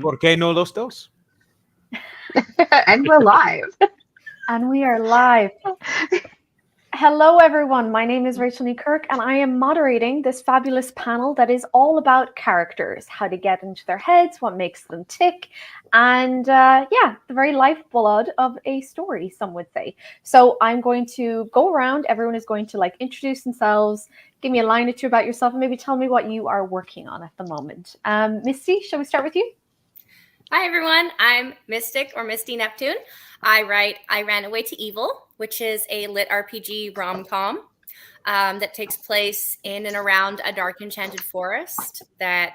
¿Por qué no los dos? And we're live. And we are live. Hello, everyone. My name is Rachel Kirk, and I am moderating this fabulous panel that is all about characters, how to get into their heads, what makes them tick, and the very lifeblood of a story, some would say. So I'm going to go around. Everyone is going to introduce themselves, give me a line or two about yourself, and maybe tell me what you are working on at the moment. Misty, shall we start with you? Hi, everyone. I'm Mystic or Misty Neptune. I write I Ran Away to Evil, which is a lit RPG rom-com that takes place in and around a dark enchanted forest that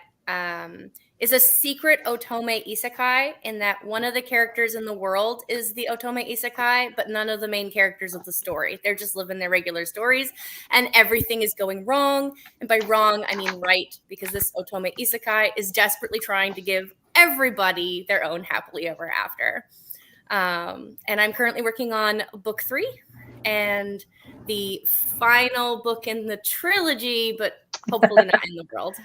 is a secret Otome isekai, in that one of the characters in the world is the Otome isekai, but none of the main characters of the story. They're just living their regular stories, and everything is going wrong. And by wrong, I mean right, because this Otome isekai is desperately trying to give everybody their own happily ever after. And I'm currently working on book 3 and the final book in the trilogy, but hopefully not in the world.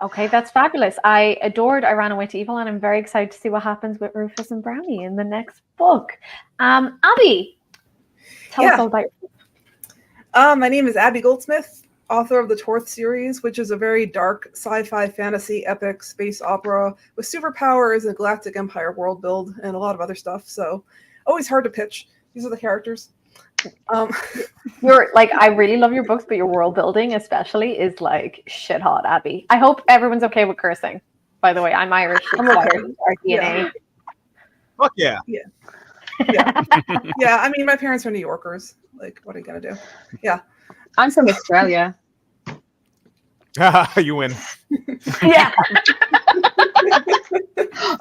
Okay, that's fabulous. I adored I Ran Away to Evil, and I'm very excited to see what happens with Rufus and Brownie in the next book. Abby, tell us all about yourself. My name is Abby Goldsmith, author of the Torth series, which is a very dark sci-fi fantasy epic space opera with superpowers and galactic empire world build and a lot of other stuff. So always hard to pitch. These are the characters. You're I really love your books, but your world building especially is shit hot, Abby. I hope everyone's okay with cursing. By the way, I'm Irish. I'm okay. Our DNA. Fuck yeah. Yeah. I mean, my parents are New Yorkers. What are you gonna do? Yeah. I'm from Australia. You win. Yeah.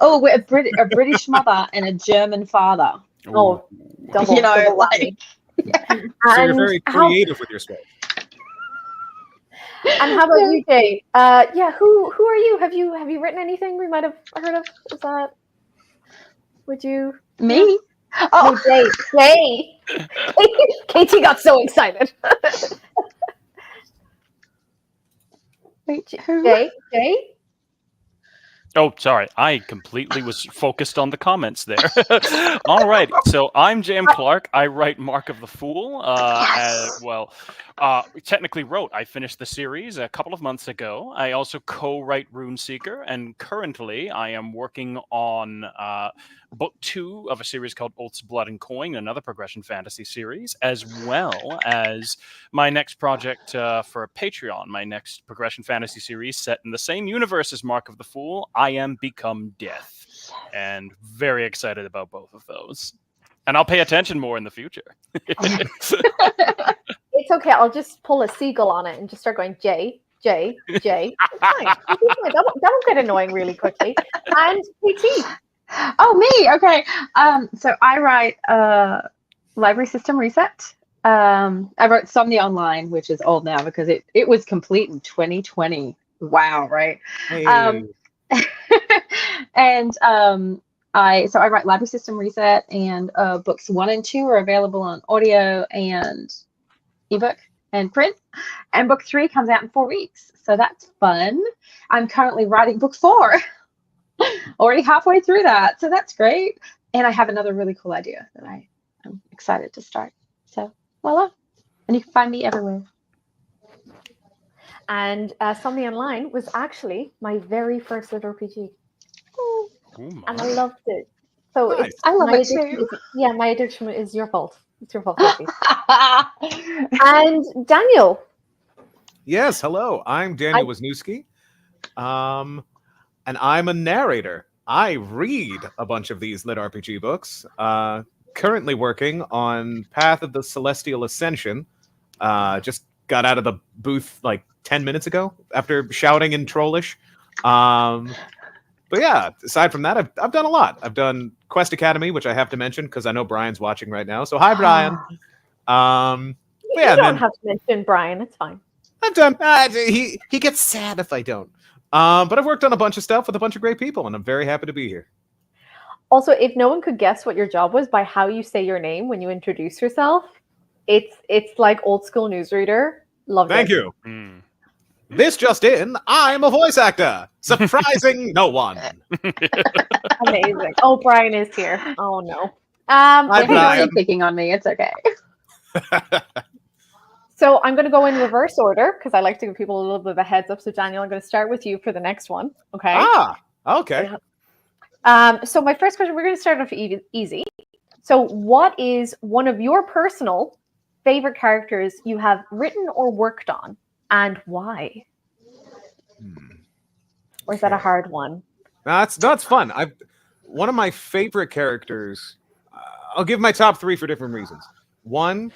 Oh, we're a British mother and a German father. Oh, double. Double So you're very creative with your spells. And how about you, Jay? Who are you? Have you written anything we might have heard of? Is that? Would you? Me? Oh, no, Jay. Katie got so excited. Wait, who? Jay? Oh, sorry. I completely was focused on the comments there. All right. So I'm James Clark. I write Mark of the Fool. Technically wrote. I finished the series a couple of months ago. I also co-write Runeseeker, and currently I am working on book 2 of a series called Oath's Blood and Coin, another progression fantasy series, as well as my next project for Patreon, my next progression fantasy series set in the same universe as Mark of the Fool, I Am Become Death. And very excited about both of those. And I'll pay attention more in the future. It's okay. I'll just pull a seagull on it and just start going, Jay. It's fine. That won't get annoying really quickly. And PT. Oh, me. Okay. So I write Library System Reset. I wrote Somnia Online, which is old now because it was complete in 2020. Wow, right? Hey. And I write Library System Reset, and books 1 and 2 are available on audio and ebook and print, and book 3 comes out in 4 weeks, so that's fun. I'm currently writing book 4. Already halfway through that, so that's great. And I have another really cool idea that I'm excited to start. So voila. And you can find me everywhere. And Something Online was actually my very first lit RPG. And I loved it. So Nice. I love it too. My addiction is your fault. It's your fault, Katie. And Daniel. Yes, hello. I'm Daniel Wisniewski. And I'm a narrator. I read a bunch of these lit RPG books. Currently working on Path of the Celestial Ascension. Just got out of the booth 10 minutes ago after shouting in Trollish. But yeah, aside from that, I've done a lot. I've done Quest Academy, which I have to mention because I know Brian's watching right now. So hi, Brian. You don't have to mention Brian. It's fine. I've done. He gets sad if I don't. But I've worked on a bunch of stuff with a bunch of great people, and I'm very happy to be here. Also, if no one could guess what your job was by how you say your name when you introduce yourself, it's like old school newsreader. Love it. Thank you. This just in, I'm a voice actor. Surprising no one. Amazing. Oh, Brian is here. Oh no. Hi, He's Brian. only picking on me. It's okay. So I'm going to go in reverse order because I like to give people a little bit of a heads up. So Daniel, I'm going to start with you for the next one. Okay. Okay. So my first question, we're going to start off easy. So what is one of your personal favorite characters you have written or worked on, and why? Or is that a hard one? That's fun. One of my favorite characters. I'll give my top 3 for different reasons. One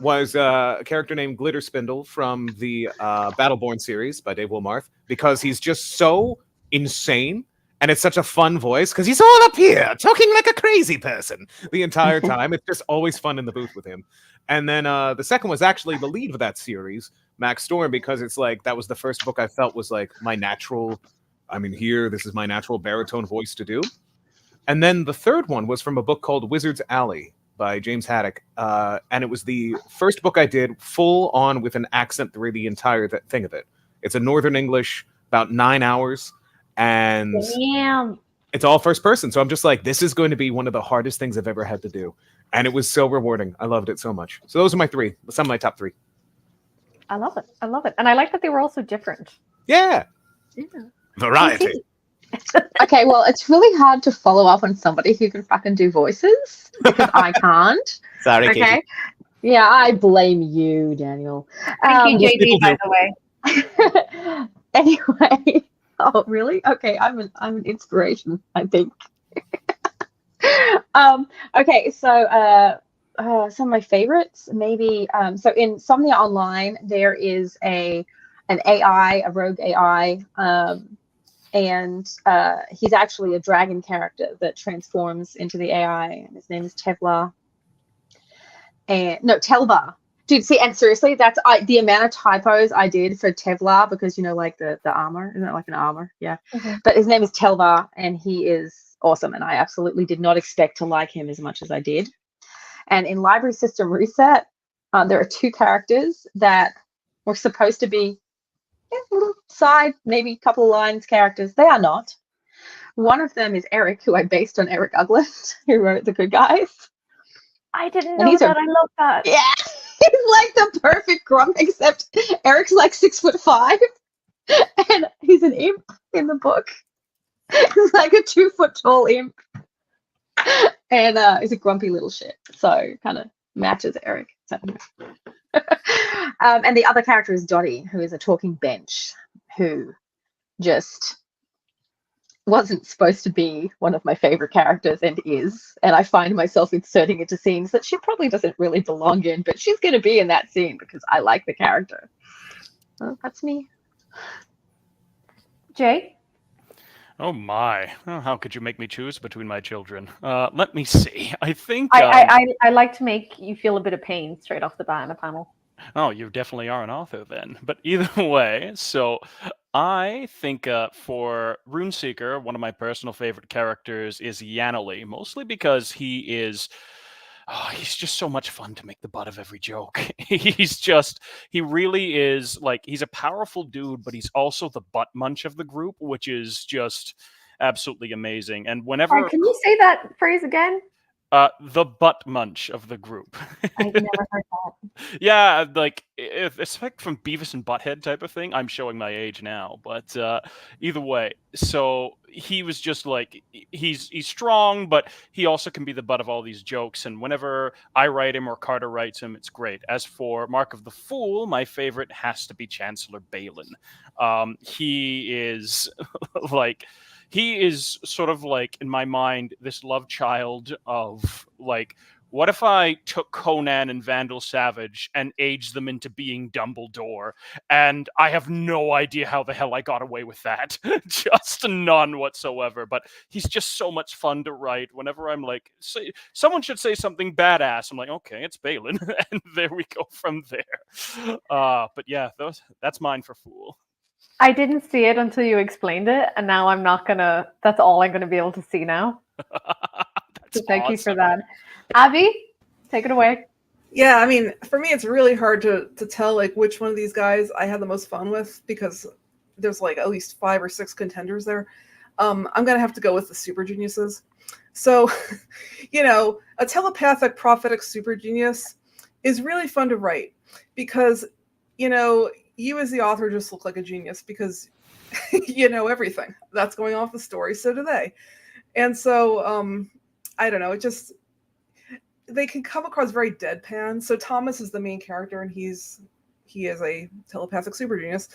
was a character named Glitter Spindle from the Battleborn series by Dave Wilmarth, because he's just so insane, and it's such a fun voice because he's all up here talking like a crazy person the entire time. It's just always fun in the booth with him. And then the second was actually the lead of that series, Max Storm, because it's like that was the first book I felt was like my natural. This is my natural baritone voice to do. And then the third one was from a book called Wizard's Alley by James Haddock. And it was the first book I did full on with an accent through the entire thing of it. It's a Northern English, about 9 hours. And Damn. it's all first person. So I'm just like, this is going to be one of the hardest things I've ever had to do. And it was so rewarding. I loved it so much. So those are my 3. Some of my top 3. I love it. I love it. And I like that they were also different. Yeah. Yeah. Variety. Okay, well, it's really hard to follow up on somebody who can fucking do voices because I can't. Sorry, Okay. Katie. Yeah, I blame you, Daniel. Thank you, most people JD, by do. the way. Anyway, oh really? Okay, I'm an inspiration, I think. Okay, so some of my favorites, maybe. So in Somnia Online, there is an AI, a rogue AI, and he's actually a dragon character that transforms into the AI, and his name is Tevlar. And no, Telvar. Dude, see, and seriously, that's the amount of typos I did for Tevlar, because like the armor, isn't it like an armor? Yeah. Mm-hmm. But his name is Telvar, and he is awesome, and I absolutely did not expect to like him as much as I did. And in Library System Reset, there are 2 characters that were supposed to be little side, maybe couple of lines characters. They are not. One of them is Eric, who I based on Eric Ugland, who wrote The Good Guys. I didn't And know he's that. I love that. Yeah, he's like the perfect grump, except Eric's like 6'5", and he's an imp in the book. He's like a 2-foot tall imp, and he's a grumpy little shit. So kind of matches Eric. So. And the other character is Dottie, who is a talking bench, who just wasn't supposed to be one of my favorite characters and is. And I find myself inserting into scenes that she probably doesn't really belong in, but she's going to be in that scene because I like the character. So that's me. Jay? Oh my! Oh, how could you make me choose between my children? Let me see. I think I like to make you feel a bit of pain straight off the bat in a panel. Oh, you definitely are an author then. But either way, so I think for Runeseeker, one of my personal favorite characters is Yanali, mostly because he's just so much fun to make the butt of every joke. He really is, like, he's a powerful dude, but he's also the butt munch of the group, which is just absolutely amazing. And whenever... Can you say that phrase again? The butt munch of the group. I've never heard that. Yeah, like it's like from Beavis and Butthead type of thing. I'm showing my age now, but either way, so he was just like he's strong, but he also can be the butt of all these jokes. And whenever I write him or Carter writes him, it's great. As for Mark of the Fool, my favorite has to be Chancellor Balin. He is like. He is sort of like, in my mind, this love child of, like, what if I took Conan and Vandal Savage and aged them into being Dumbledore? And I have no idea how the hell I got away with that. Just none whatsoever. But he's just so much fun to write. Whenever I'm like, someone should say something badass, I'm like, okay, it's Balin. And there we go from there. But yeah, that's mine for Fool. I didn't see it until you explained it, and now I'm not gonna. That's all I'm gonna be able to see now. So thank you for that, Abby. Take it away. Yeah, I mean, for me, it's really hard to tell like which one of these guys I had the most fun with because there's like at least 5 or 6 contenders there. I'm gonna have to go with the super geniuses. So, a telepathic prophetic super genius is really fun to write because, you as the author just look like a genius because you know everything that's going on with the story. So do they. And so, I don't know. They can come across very deadpan. So Thomas is the main character, and he is a telepathic super genius.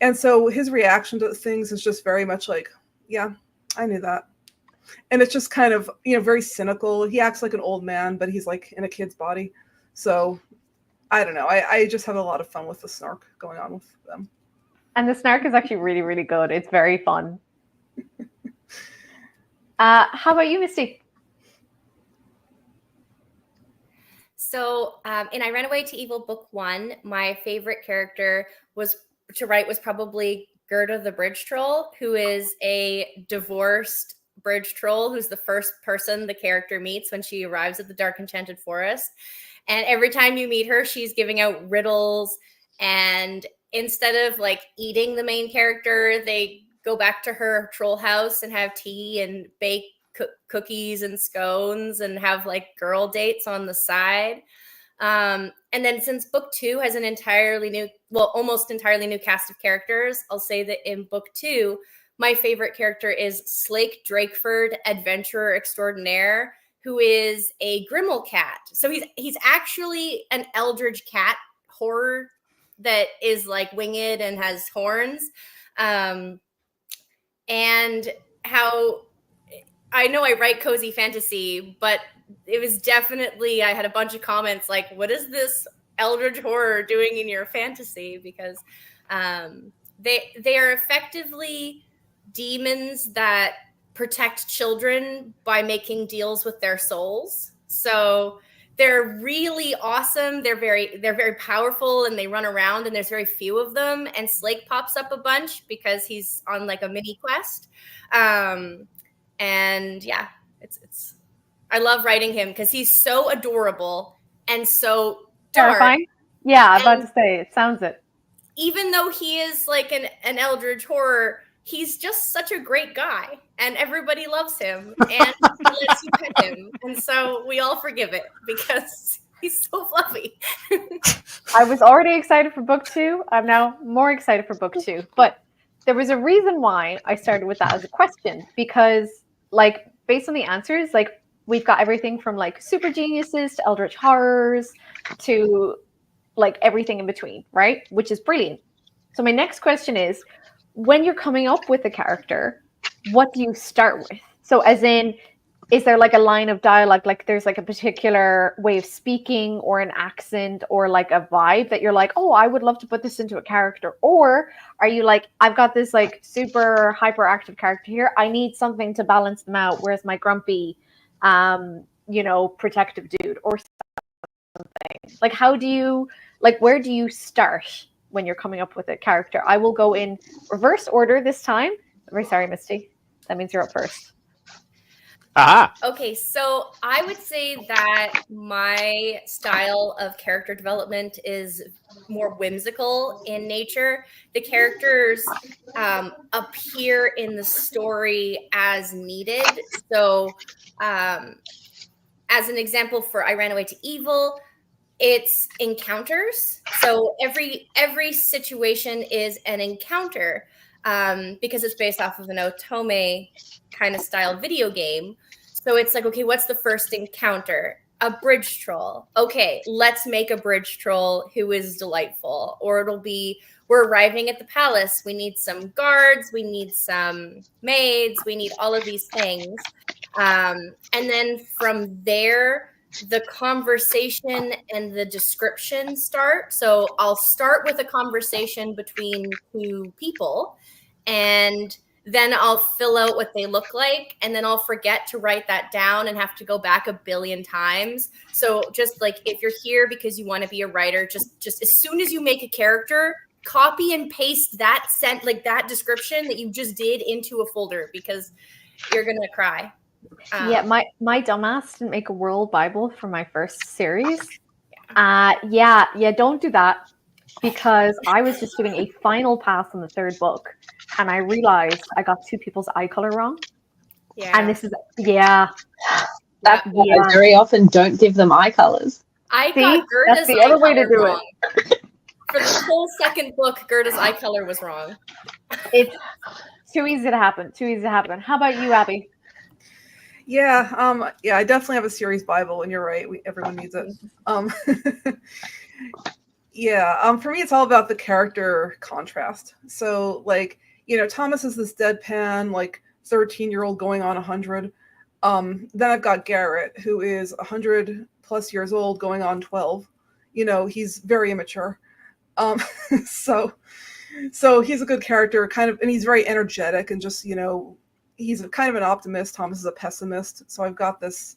And so his reaction to things is just very much like, yeah, I knew that. And it's just kind of, very cynical. He acts like an old man, but he's like in a kid's body. So I don't know. I just have a lot of fun with the snark going on with them. And the snark is actually really, really good. It's very fun. How about you, Misty? So in I Ran Away to Evil Book 1, my favorite character to write was probably Gerda the Bridge Troll, who is a divorced bridge troll who's the first person the character meets when she arrives at the Dark Enchanted Forest. And every time you meet her, she's giving out riddles. And instead of like eating the main character, they go back to her troll house and have tea and bake cookies and scones and have like girl dates on the side. And then since book 2 has an almost entirely new cast of characters, I'll say that in book 2, my favorite character is Slake Drakeford, adventurer extraordinaire, who is a Grimmel cat. So he's actually an eldritch cat horror that is like winged and has horns. And how I know I write cozy fantasy, but it was definitely, I had a bunch of comments like, what is this eldritch horror doing in your fantasy? Because they are effectively demons that protect children by making deals with their souls. So they're really awesome. They're very powerful, and they run around, and there's very few of them. And Slake pops up a bunch because he's on like a mini quest. And yeah, it's I love writing him because he's so adorable and so terrifying. Yeah, I was about to say, it sounds it. Even though he is like an eldritch horror, he's just such a great guy, and everybody loves him, and he lets you pet him, and so we all forgive it because he's so fluffy. I was already excited for book 2. I'm now more excited for book 2, but there was a reason why I started with that as a question, because like based on the answers, like we've got everything from like super geniuses to eldritch horrors to like everything in between, right? Which is brilliant. So my next question is, when you're coming up with a character, what do you start with? So as in, is there like a line of dialogue, like there's like a particular way of speaking or an accent or like a vibe that you're like, oh, I would love to put this into a character? Or are you like, I've got this like super hyperactive character here, I need something to balance them out, whereas my grumpy protective dude or something? Like how do you, like where do you start when you're coming up with a character? I will go in reverse order this time. I'm very sorry, Misty. That means you're up first. Aha. Okay, so I would say that my style of character development is more whimsical in nature. The characters appear in the story as needed. So as an example for I Ran Away to Evil, it's encounters. So every situation is an encounter because it's based off of an Otome kind of style video game. So it's like, okay, what's the first encounter? A bridge troll. Okay, let's make a bridge troll who is delightful. Or it'll be, we're arriving at the palace. We need some guards. We need some maids. We need all of these things. And then from there, the conversation and the description start. So I'll start with a conversation between two people, and then I'll fill out what they look like, and then I'll forget to write that down and have to go back a billion times. So just like if you're here because you want to be a writer, just as soon as you make a character, copy and paste that that description that you just did into a folder, because you're gonna cry. Yeah, my dumbass didn't make a world Bible for my first series. Yeah, don't do that, because I was just doing a final pass on the third book, and I realized I got two people's eye color wrong. Yeah. And this is, yeah. That's why I very often don't give them eye colors. I See? got Gerda's That's the eye other way to color do it. wrong. For the whole second book, Gerda's eye color was wrong. It's too easy to happen. Too easy to happen. How about you, Abby? Yeah, I definitely have a series Bible, and you're right. Everyone needs it. For me, it's all about the character contrast. So, like, Thomas is this deadpan, like 13-year-old going on 100. Then I've got Garrett, who is 100 plus years old, going on 12. He's very immature. So he's a good character, kind of, and he's very energetic and just, he's kind of an optimist. Thomas is a pessimist. So I've got this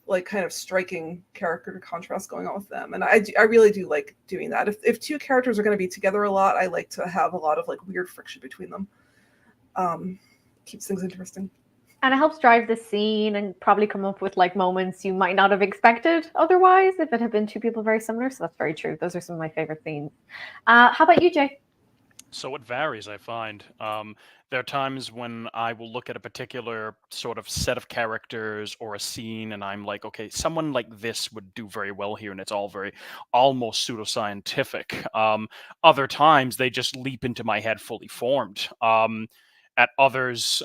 like kind of striking character contrast going on with them. And I really do like doing that. If two characters are going to be together a lot, I like to have a lot of like weird friction between them. Keeps things interesting. And it helps drive the scene and probably come up with like moments you might not have expected otherwise if it had been two people very similar. So that's very true. Those are some of my favorite scenes. How about you, Jay? So it varies, I find. There are times when I will look at a particular sort of set of characters or a scene, and I'm like, okay, someone like this would do very well here, and it's all very almost pseudoscientific. Other times, they just leap into my head fully formed. At others,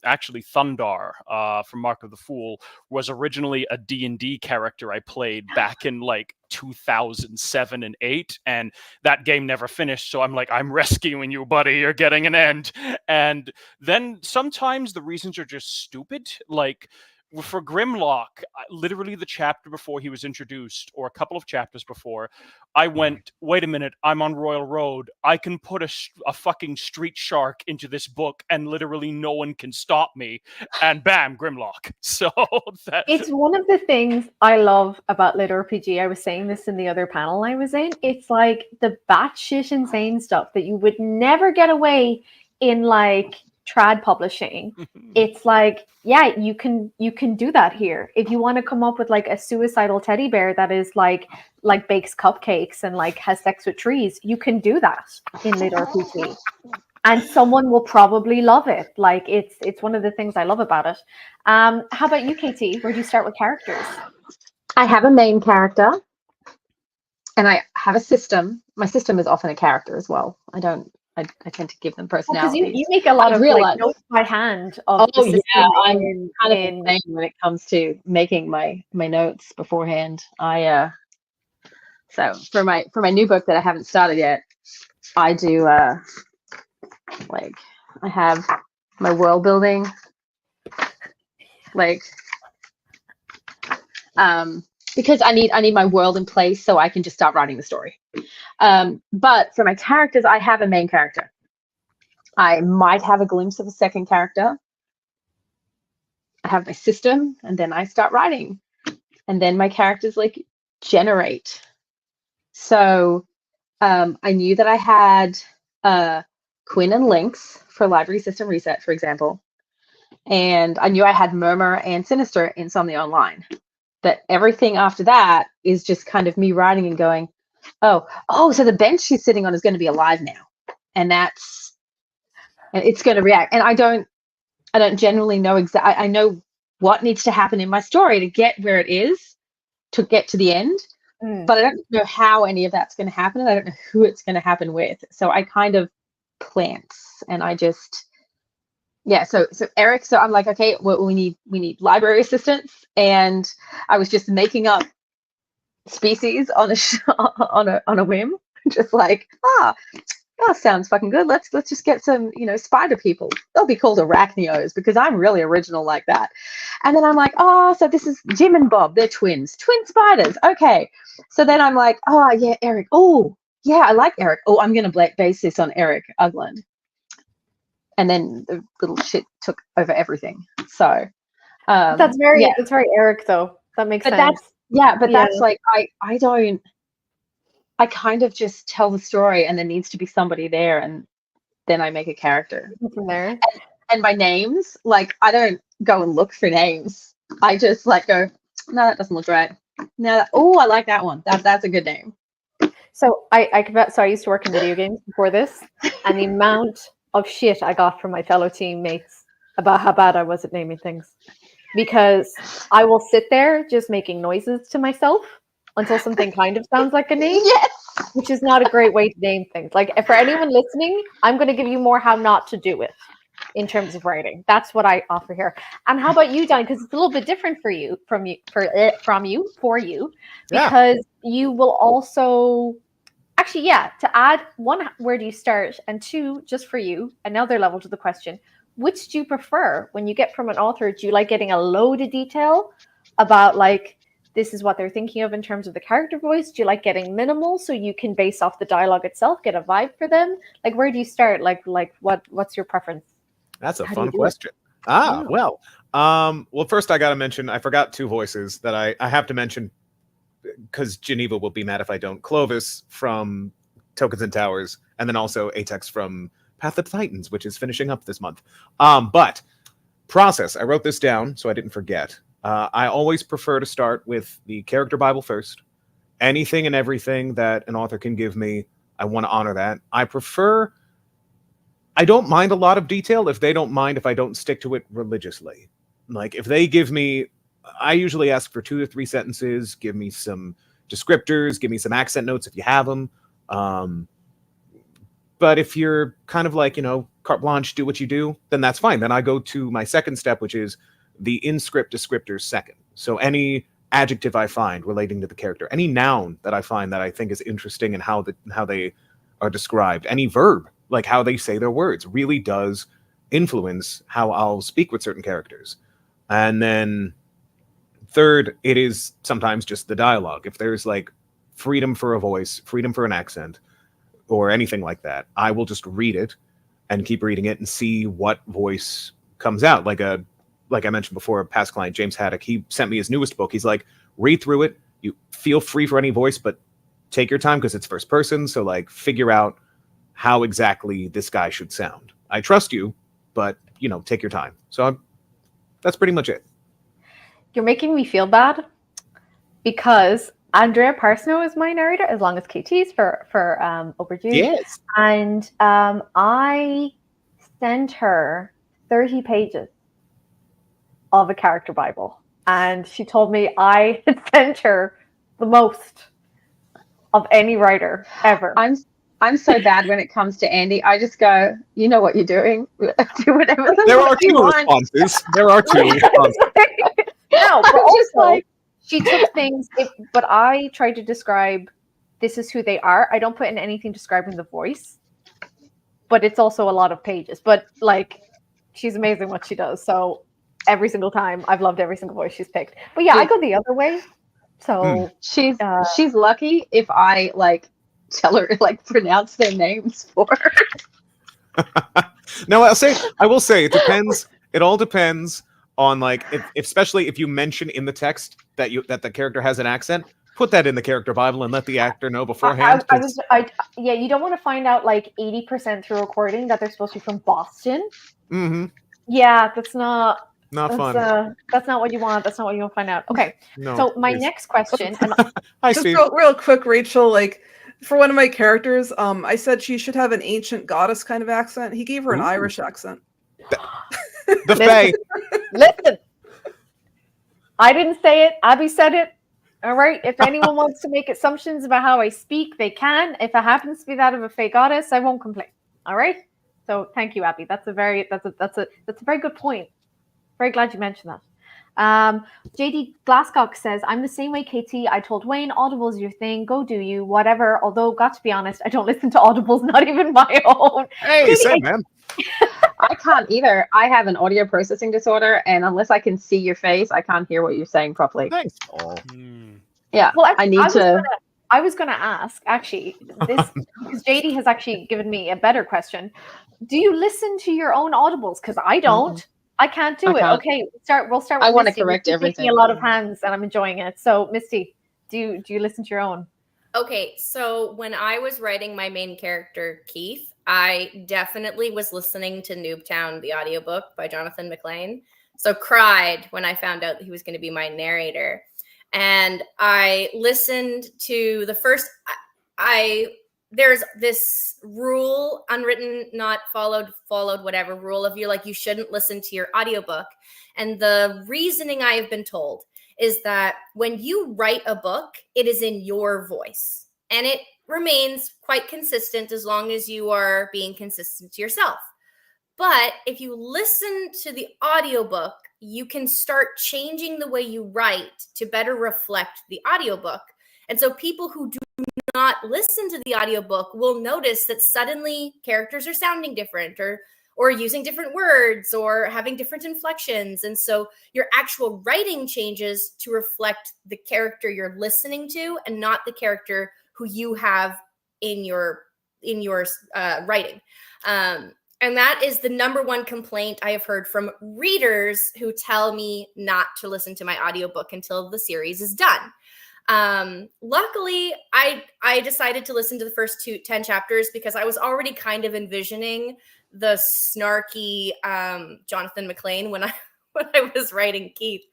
actually, Thundar from Mark of the Fool was originally a D&D character I played back in like 2007 and 8, and that game never finished. So I'm like, I'm rescuing you, buddy. You're getting an end. And then sometimes the reasons are just stupid. Like for Grimlock, literally the chapter before he was introduced, or a couple of chapters before, I went, wait a minute, I'm on Royal Road. I can put a fucking street shark into this book and literally no one can stop me. And bam, Grimlock. So it's one of the things I love about Lit RPG. I was saying this in the other panel I was in. It's like the batshit insane stuff that you would never get away in like trad publishing. It's like, yeah, you can do that here. If you want to come up with like a suicidal teddy bear that is like bakes cupcakes and like has sex with trees, you can do that in Lit RPG. And someone will probably love it. Like it's one of the things I love about it. How about you, Katie? Where do you start with characters? I have a main character and I have a system. My system is often a character as well. I tend to give them personalities. Because you make a lot of like notes by hand of the system. Yeah, I'm kind of insane when it comes to making my notes beforehand. So for my new book that I haven't started yet, I do like I have my world building, like because I need my world in place so I can just start writing the story. But for my characters, I have a main character. I might have a glimpse of a second character. I have my system, and then I start writing, and then my characters like generate. So I knew that I had Quinn and Lynx for Library System Reset, for example, and I knew I had Murmur and Sinister in Insomnia Online. That everything after that is just kind of me writing and going, oh, so the bench she's sitting on is going to be alive now, and it's going to react. And I don't generally know exactly. I know what needs to happen in my story to get where it is, to get to the end, but I don't know how any of that's going to happen, and I don't know who it's going to happen with. So I kind of plants, and I just. Yeah, so Eric, so I'm like, okay, well, we need library assistants, and I was just making up species on a whim, just like, that sounds fucking good. Let's just get some, spider people. They'll be called arachnios because I'm really original like that. And then I'm like, so this is Jim and Bob. They're twin spiders. Okay. So then I'm like, yeah, Eric. Oh, yeah, I like Eric. Oh, I'm gonna base this on Eric Ugland. And then the little shit took over everything. So that's very Eric though. That makes sense. That's like I kind of just tell the story, and there needs to be somebody there, and then I make a character from there. And my names, like I don't go and look for names. I just like go, no, that doesn't look right. Now, oh, I like that one. That's a good name. So I used to work in video games before this, and the amount of shit I got from my fellow teammates about how bad I was at naming things, because I will sit there just making noises to myself until something kind of sounds like a name, Yes. which is not a great way to name things. Like, for anyone listening, I'm going to give you more how not to do it in terms of writing. That's what I offer here. And how about you, Don? Because it's a little bit different for you, because you will also actually, to add one, where do you start? And two, just for you, another level to the question, which do you prefer when you get from an author? Do you like getting a load of detail about, like, this is what they're thinking of in terms of the character voice? Do you like getting minimal so you can, base off the dialogue itself, get a vibe for them? Like, where do you start? Like what's your preference? That's a How do you fun do it? question. Well, first I got to mention, I forgot two voices that I have to mention, because Geneva will be mad if I don't. Clovis from Tokens and Towers, and then also Atex from Path of the Titans, which is finishing up this month. But process, I wrote this down so I didn't forget. I always prefer to start with the character Bible first. Anything and everything that an author can give me, I want to honor that. I don't mind a lot of detail if they don't mind if I don't stick to it religiously. Like, if they give me, I usually ask for 2 to 3 sentences, give me some descriptors, give me some accent notes if you have them. But if you're kind of like, carte blanche, do what you do, then that's fine. Then I go to my second step, which is the in-script descriptors second. So any adjective I find relating to the character, any noun that I find that I think is interesting and how they are described, any verb, like how they say their words, really does influence how I'll speak with certain characters. And then third, it is sometimes just the dialogue. If there's like freedom for a voice, freedom for an accent, or anything like that, I will just read it and keep reading it and see what voice comes out. Like I mentioned before, a past client, James Haddock, he sent me his newest book. He's like, read through it. You feel free for any voice, but take your time because it's first person. So like, figure out how exactly this guy should sound. I trust you, but take your time. So that's pretty much it. You're making me feel bad because Andrea Parsnow is my narrator, as long as KT's for Overdue. Yes. And I sent her 30 pages of a character Bible. And she told me I had sent her the most of any writer ever. I'm so bad when it comes to Andy. I just go, you know what you're doing. Do whatever. There are two responses. No, but also, she took things, but I tried to describe, this is who they are. I don't put in anything describing the voice, but it's also a lot of pages. But like, she's amazing what she does. So every single time, I've loved every single voice she's picked. But yeah, I go the other way. So she's lucky if I like tell her like pronounce their names for her. No, I will say it depends. It all depends on like, especially if you mention in the text that the character has an accent, put that in the character Bible and let the actor know beforehand. You don't want to find out like 80% through recording that they're supposed to be from Boston. Mm-hmm. Yeah, that's not fun. That's not what you want. That's not what you want to find out. Okay. No, so my next question. Hi, just Steve. real quick, Rachel, like for one of my characters, I said she should have an ancient goddess kind of accent. He gave her an Irish accent. The Fae. Listen. I didn't say it. Abby said it. All right. If anyone wants to make assumptions about how I speak, they can. If it happens to be that of a Fae goddess, I won't complain. All right. So thank you, Abby. That's a very good point. Very glad you mentioned that. JD Glasscock says, I'm the same way, KT. I told Wayne, Audible's your thing. Go do you, whatever. Although, got to be honest, I don't listen to Audibles, not even my own. Hey, same, man. I can't either. I have an audio processing disorder, and unless I can see your face, I can't hear what you're saying properly. Thanks. Yeah, well, actually, I was going to ask, actually, this because JD has actually given me a better question. Do you listen to your own Audibles? Because I don't. Mm-hmm. I can't do it. Okay, we'll start with I want to Misty. correct everything. A lot of hands, and I'm enjoying it. So, Misty, do you listen to your own? Okay, so when I was writing my main character, Keith, I definitely was listening to Noobtown, the audiobook by Jonathan McLean. So cried when I found out that he was going to be my narrator. and I listened to the first. There's this rule, unwritten, not followed, whatever rule of you shouldn't listen to your audiobook. And the reasoning I have been told is that when you write a book, it is in your voice, and it remains quite consistent as long as you are being consistent to yourself. But if you listen to the audiobook, you can start changing the way you write to better reflect the audiobook. And so people who do not listen to the audiobook will notice that suddenly characters are sounding different or using different words or having different inflections. And so your actual writing changes to reflect the character you're listening to and not the character who you have in your writing. And that is the number one complaint I have heard from readers who tell me not to listen to my audiobook until the series is done. Luckily, I decided to listen to the first 10 chapters because I was already kind of envisioning the snarky Jonathan McLean when I was writing Keith.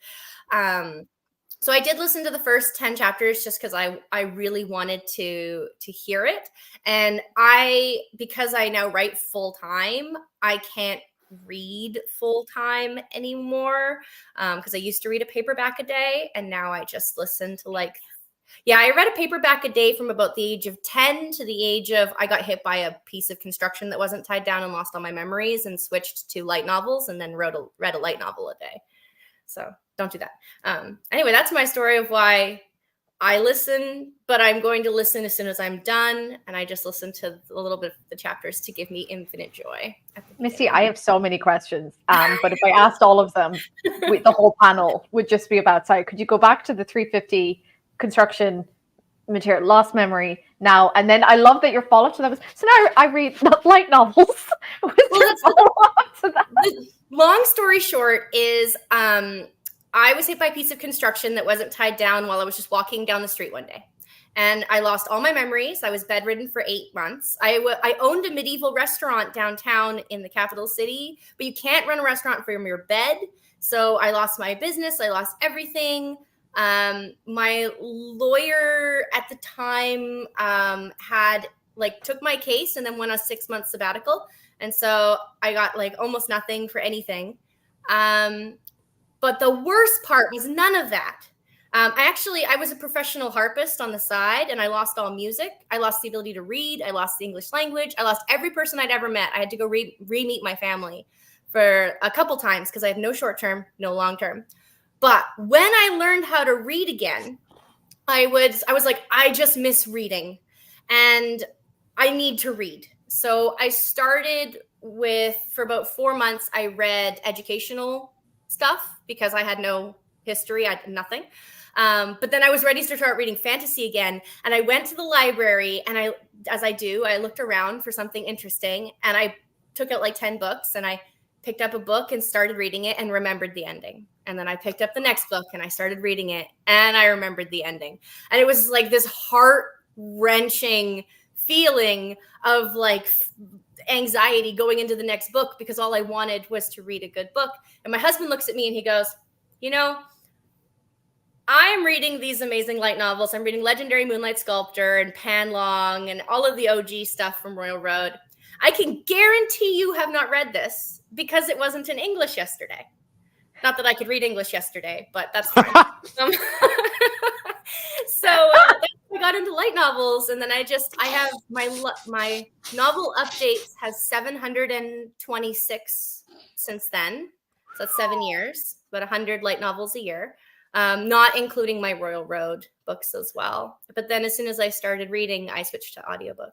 So I did listen to the first 10 chapters just because I really wanted to hear it. And because I now write full time, I can't read full time anymore because I used to read a paperback a day, and now I just listen to I read a paperback a day from about the age of 10 to the age of I got hit by a piece of construction that wasn't tied down and lost all my memories and switched to light novels and then read a light novel a day. So don't do that. Anyway, that's my story of why I listen, but I'm going to listen as soon as I'm done. And I just listen to a little bit of the chapters to give me infinite joy. Misty, I have so many questions, but if I asked all of them, the whole panel would just be about, sorry, could you go back to the 350 construction material, lost memory now? And then I love that your follow-up to that was, so now I read light novels. The long story short is I was hit by a piece of construction that wasn't tied down while I was just walking down the street one day. And I lost all my memories. I was bedridden for 8 months. I owned a medieval restaurant downtown in the capital city, but you can't run a restaurant from your bed. So I lost my business. I lost everything. My lawyer at the time took my case and then went on a 6-month sabbatical. And so I got almost nothing for anything. But the worst part was none of that. I was a professional harpist on the side, and I lost all music. I lost the ability to read. I lost the English language. I lost every person I'd ever met. I had to go re-meet my family for a couple times because I have no short-term, no long-term. But when I learned how to read again, I was like, I just miss reading and I need to read. So I started for about 4 months, I read educational stuff because I had no history, I had nothing. But then I was ready to start reading fantasy again. And I went to the library and I looked around for something interesting, and I took out 10 books, and I picked up a book and started reading it and remembered the ending. And then I picked up the next book and I started reading it and I remembered the ending. And it was this heart-wrenching feeling of anxiety going into the next book because all I wanted was to read a good book. And my husband looks at me and he goes, I am reading these amazing light novels. I'm reading Legendary Moonlight Sculptor and Panlong and all of the OG stuff from Royal Road. I can guarantee you have not read this because it wasn't in English yesterday. Not that I could read English yesterday, but that's fine. So I got into light novels, and then I have my novel updates has 726 since then. So that's 7 years, about 100 light novels a year, not including my Royal Road books as well. But then as soon as I started reading, I switched to audiobook.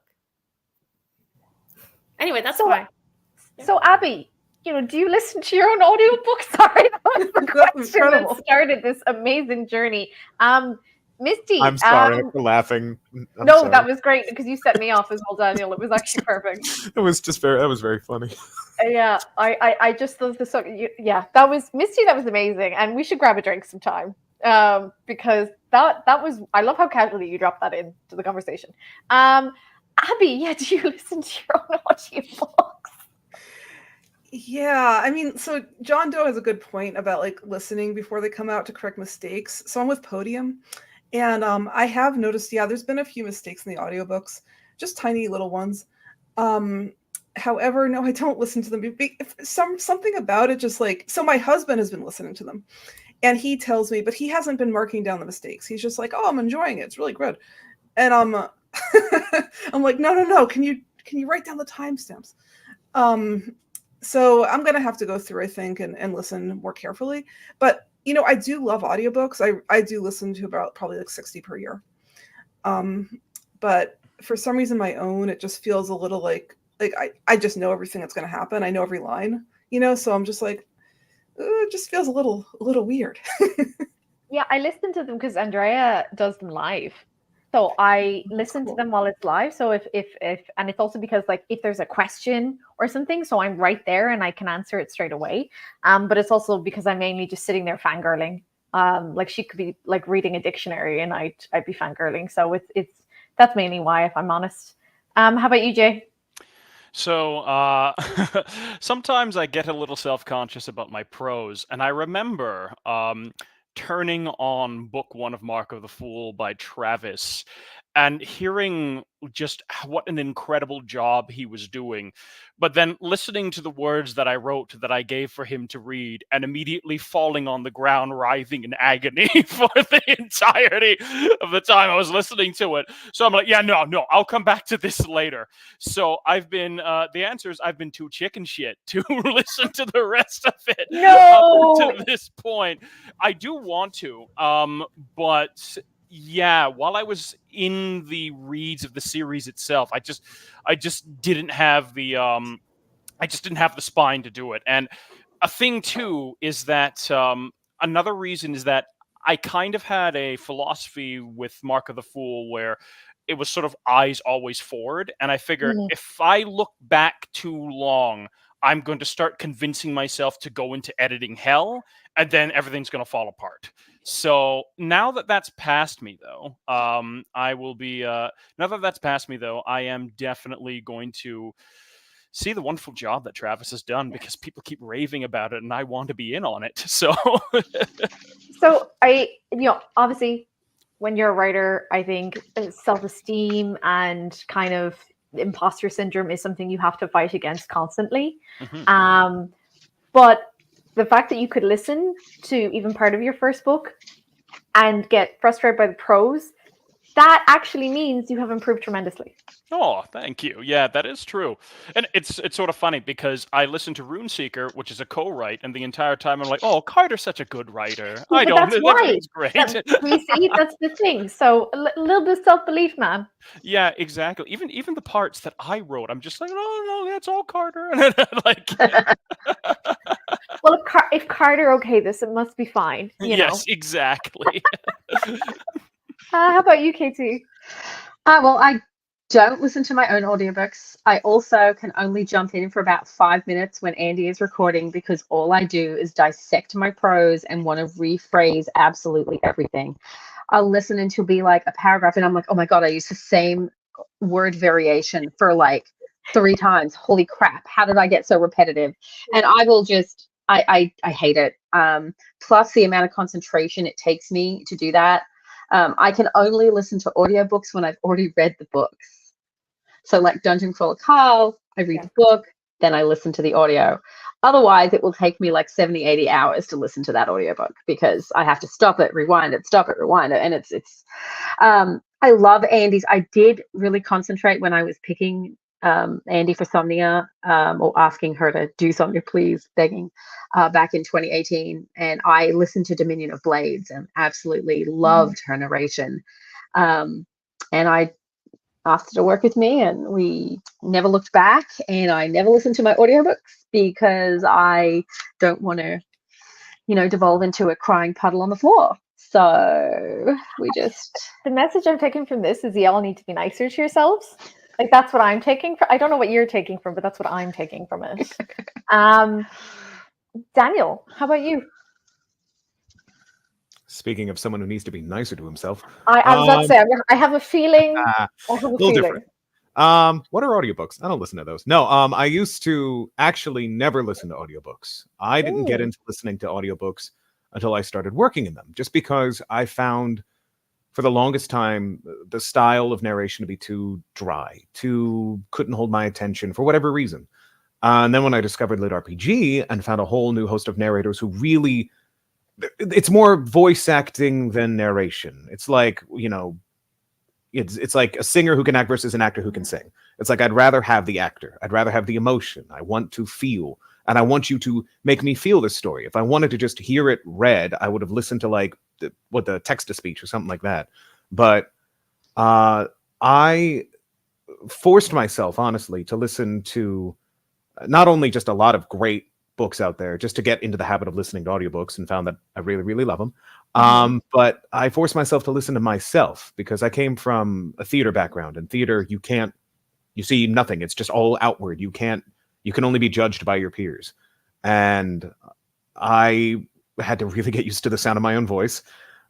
Anyway, that's why. So Abby, do you listen to your own audiobook? Sorry, that was the question that started this amazing journey. Misty, I'm sorry for laughing. I'm no, sorry. that was great because you set me off as well, Daniel. It was actually perfect. That was very funny. Yeah, I just love the song. Yeah, that was Misty. That was amazing, and we should grab a drink sometime because that was. I love how casually you dropped that into the conversation. Abby, do you listen to your own audiobooks? Yeah, I mean, so John Doe has a good point about like listening before they come out to correct mistakes. So I'm with Podium, and I have noticed, yeah, there's been a few mistakes in the audiobooks, just tiny little ones. Um, However, no, I don't listen to them. Something about it, just like, so my husband has been listening to them, and he tells me, but he hasn't been marking down the mistakes. He's just like, "Oh, I'm enjoying it. It's really good," and I'm like, "No, no, no. Can you write down the timestamps?" Um, so I'm gonna have to go through, I think, and listen more carefully. But I do love audiobooks. I do listen to about probably like 60 per year. But for some reason my own, it just feels a little like I just know everything that's gonna happen. I know every line, so I'm just like, it just feels a little weird. Yeah, I listen to them because Andrea does them live. So I listen to cool. them while it's live. So if and it's also because like if there's a question or something, so I'm right there and I can answer it straight away. But it's also because I'm mainly just sitting there fangirling. Like she could be like reading a dictionary and I'd be fangirling. So it's that's mainly why, if I'm honest. How about you, Jay? So sometimes I get a little self-conscious about my prose, and I remember turning on book one of Mark of the Fool by Travis and hearing just what an incredible job he was doing, but then listening to the words that I wrote that I gave for him to read and immediately falling on the ground writhing in agony for the entirety of the time I was listening to it. So I'm like, yeah, no, I'll come back to this later. So I've been, the answer is I've been too chicken shit to listen to the rest of it No! to this point. I do want to, but yeah, while I was in the reads of the series itself, I just didn't have the spine to do it. And a thing too is that another reason is that I kind of had a philosophy with Mark of the Fool where it was sort of eyes always forward, and I figure if I look back too long, I'm going to start convincing myself to go into editing hell, and then everything's going to fall apart. So now that that's past me, though, I will be. Now that that's past me, though, I am definitely going to see the wonderful job that Travis has done because people keep raving about it, and I want to be in on it. So, So obviously, when you're a writer, I think self-esteem and kind of imposter syndrome is something you have to fight against constantly. But the fact that you could listen to even part of your first book and get frustrated by the prose, that actually means you have improved tremendously. oh, thank you. Yeah, that is true. And it's sort of funny because I listened to Runeseeker, which is a co-write, and the entire time I'm like, oh, Carter's such a good writer. Yeah, I but don't that's know, why. everything's great. You see, that's the thing. So a little bit of self-belief, man. Yeah, exactly. Even the parts that I wrote, I'm just like, oh no, that's all Carter. And then, like, Well, if Carter okayed this, it must be fine. yes, exactly. How about you, KT? Well, I don't listen to my own audiobooks. I also can only jump in for about 5 minutes when Andy is recording because all I do is dissect my prose and want to rephrase absolutely everything. I'll listen until be like a paragraph and I'm like, oh my God, I used the same word variation for like 3 times. Holy crap. How did I get so repetitive? And I will just, I hate it. Plus the amount of concentration it takes me to do that. I can only listen to audiobooks when I've already read the books. So like Dungeon Crawler Carl, I read the book, then I listen to the audio. Otherwise, it will take me like 70, 80 hours to listen to that audiobook because I have to stop it, rewind it, stop it, rewind it. And it's I love Andy's. I did really concentrate when I was picking Andy for Somnia or asking her to do Somnia, please, begging back in 2018. And I listened to Dominion of Blades and absolutely loved her narration. And I asked her to work with me and we never looked back, and I never listened to my audiobooks because I don't want to, devolve into a crying puddle on the floor. So we just... The message I'm taking from this is y'all need to be nicer to yourselves. Like that's what I'm taking from. I don't know what you're taking from, but that's what I'm taking from it. Daniel, how about you? Speaking of someone who needs to be nicer to himself, I was about to say, I have a feeling. a little different. What are audiobooks? I don't listen to those. No, I used to actually never listen to audiobooks. I didn't get Ooh. into listening to audiobooks until I started working in them, just because I found for the longest time the style of narration to be too dry, too couldn't hold my attention for whatever reason. And then when I discovered Lit RPG and found a whole new host of narrators who really, it's more voice acting than narration. It's like, it's like a singer who can act versus an actor who can sing. It's like I'd rather have the actor. I'd rather have the emotion. I want to feel, and I want you to make me feel this story. If I wanted to just hear it read, I would have listened to like the text to speech or something like that. But I forced myself, honestly, to listen to not only just a lot of great books out there, just to get into the habit of listening to audiobooks, and found that I really, really love them. But I forced myself to listen to myself because I came from a theater background. And theater, you see nothing. It's just all outward. You can only be judged by your peers. And I had to really get used to the sound of my own voice.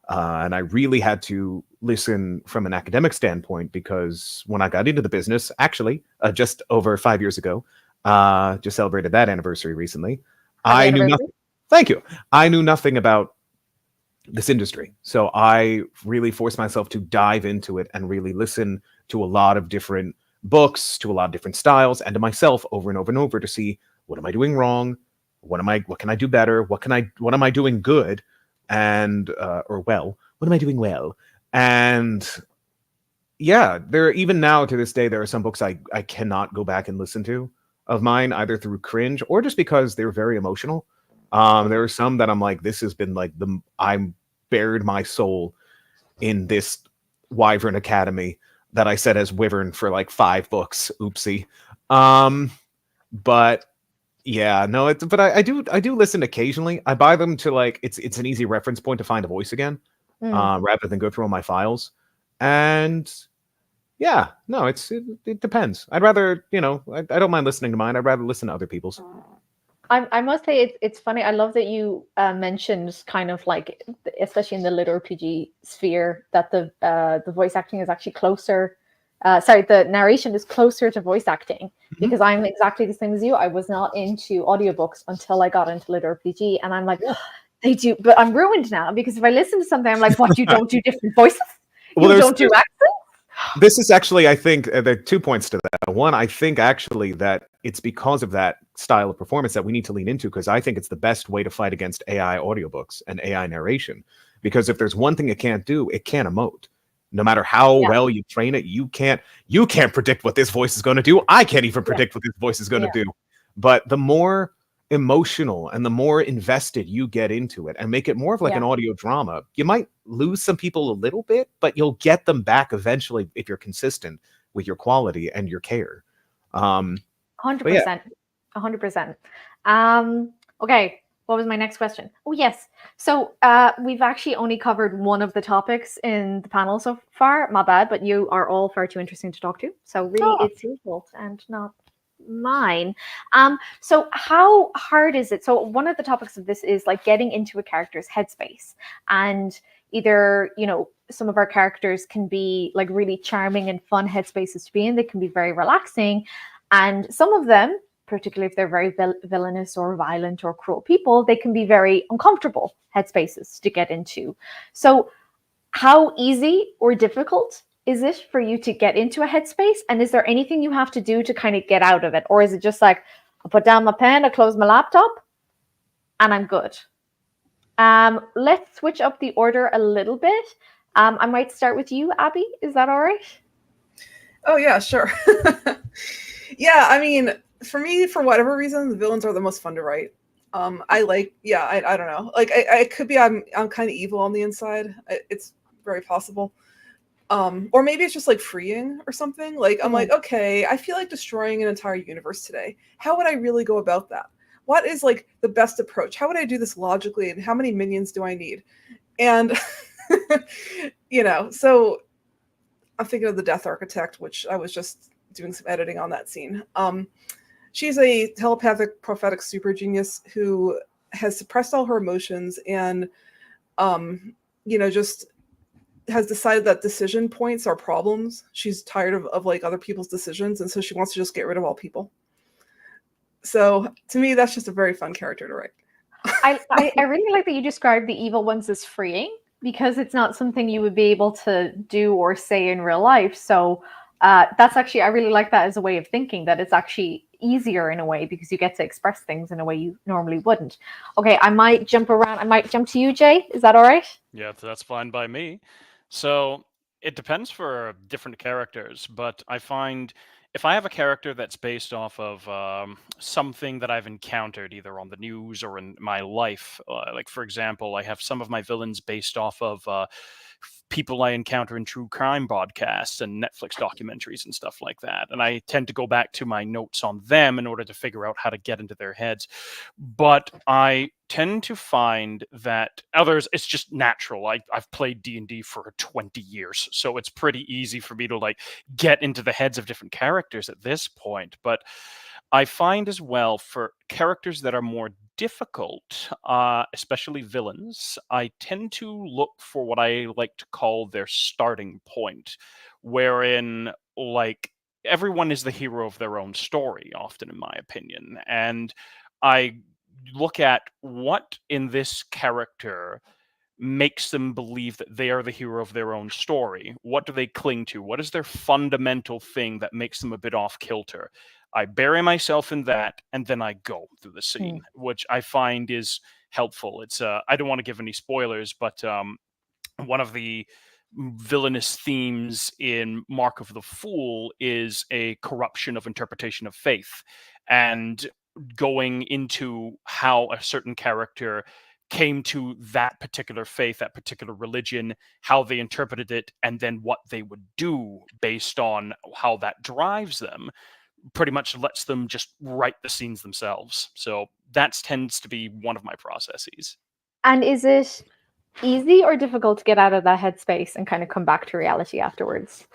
And I really had to listen from an academic standpoint, because when I got into the business, actually, just over 5 years ago, just celebrated that anniversary recently. I knew nothing. Thank you. I knew nothing about this industry. So I really forced myself to dive into it and really listen to a lot of different books, to a lot of different styles, and to myself over and over and over to see, what am I doing wrong? What can I do better? What am I doing good? And what am I doing well? And yeah, even now to this day, there are some books I cannot go back and listen to of mine, either through cringe or just because they're very emotional. There are some that I'm like, this has been like I'm buried my soul in this Wyvern Academy that I said as Wyvern for like 5 books. Oopsie. But yeah, no, but I do listen occasionally. I buy them to like, it's an easy reference point to find a voice again, rather than go through all my files. And yeah, no, it depends. I'd rather, I don't mind listening to mine. I'd rather listen to other people's. I must say it's funny. I love that you mentioned kind of like, especially in the lit RPG sphere, that the voice acting is actually closer. The narration is closer to voice acting, because I'm exactly the same as you. I was not into audiobooks until I got into lit RPG, and I'm like, they do, but I'm ruined now, because if I listen to something, I'm like, what, you don't do different voices? You don't do accents? This is actually, I think, there are 2 points to that. One, I think actually that it's because of that style of performance that we need to lean into, because I think it's the best way to fight against AI audiobooks and AI narration. Because if there's one thing it can't do, it can't emote. No matter how well you train it, you can't predict what this voice is going to do. I can't even predict what this voice is going to do. But the more emotional and the more invested you get into it and make it more of like an audio drama, you might lose some people a little bit, but you'll get them back eventually if you're consistent with your quality and your care. 100%. 100%. Okay, what was my next question? Oh, yes. So we've actually only covered one of the topics in the panel so far. My bad, but you are all far too interesting to talk to. So really, it's your fault and not mine. So how hard is it? So one of the topics of this is like getting into a character's headspace, and either, some of our characters can be like really charming and fun headspaces to be in. They can be very relaxing, and some of them, particularly if they're very villainous or violent or cruel people, they can be very uncomfortable headspaces to get into. So how easy or difficult is it for you to get into a headspace? And is there anything you have to do to kind of get out of it? Or is it just like, I put down my pen, I close my laptop, and I'm good? Let's switch up the order a little bit. I might start with you, Abby. Is that all right? Oh, yeah, sure. Yeah, I mean, for me, for whatever reason, the villains are the most fun to write. I don't know. Like, I could be, I'm kind of evil on the inside. It's very possible. Or maybe it's just like freeing or something. Like, I'm like, okay, I feel like destroying an entire universe today. How would I really go about that? What is like the best approach? How would I do this logically? And how many minions do I need? And, so I'm thinking of the Death Architect, which I was just doing some editing on that scene. She's a telepathic prophetic super genius who has suppressed all her emotions and, just has decided that decision points are problems. She's tired of like other people's decisions, and so she wants to just get rid of all people. So to me, that's just a very fun character to write. I really like that you described the evil ones as freeing, because it's not something you would be able to do or say in real life. So that's actually, I really like that as a way of thinking, that it's actually easier in a way because you get to express things in a way you normally wouldn't. Okay, I might jump around. I might jump to you, Jay. Is that all right? Yeah, that's fine by me. So it depends for different characters, but I find if I have a character that's based off of something that I've encountered either on the news or in my life, like for example, I have some of my villains based off of people I encounter in true crime podcasts and Netflix documentaries and stuff like that. And I tend to go back to my notes on them in order to figure out how to get into their heads. But I tend to find that others, it's just natural. I've played D&D for 20 years, so it's pretty easy for me to like get into the heads of different characters at this point. But I find as well for characters that are more difficult, especially villains, I tend to look for what I like to call their starting point, wherein like everyone is the hero of their own story, often in my opinion. And I look at what in this character makes them believe that they are the hero of their own story. What do they cling to? What is their fundamental thing that makes them a bit off kilter? I bury myself in that, and then I go through the scene, which I find is helpful. It's I don't want to give any spoilers, but one of the villainous themes in Mark of the Fool is a corruption of interpretation of faith, and going into how a certain character came to that particular faith, that particular religion, how they interpreted it, and then what they would do based on how that drives them, pretty much lets them just write the scenes themselves. So that tends to be one of my processes. And is it easy or difficult to get out of that headspace and kind of come back to reality afterwards?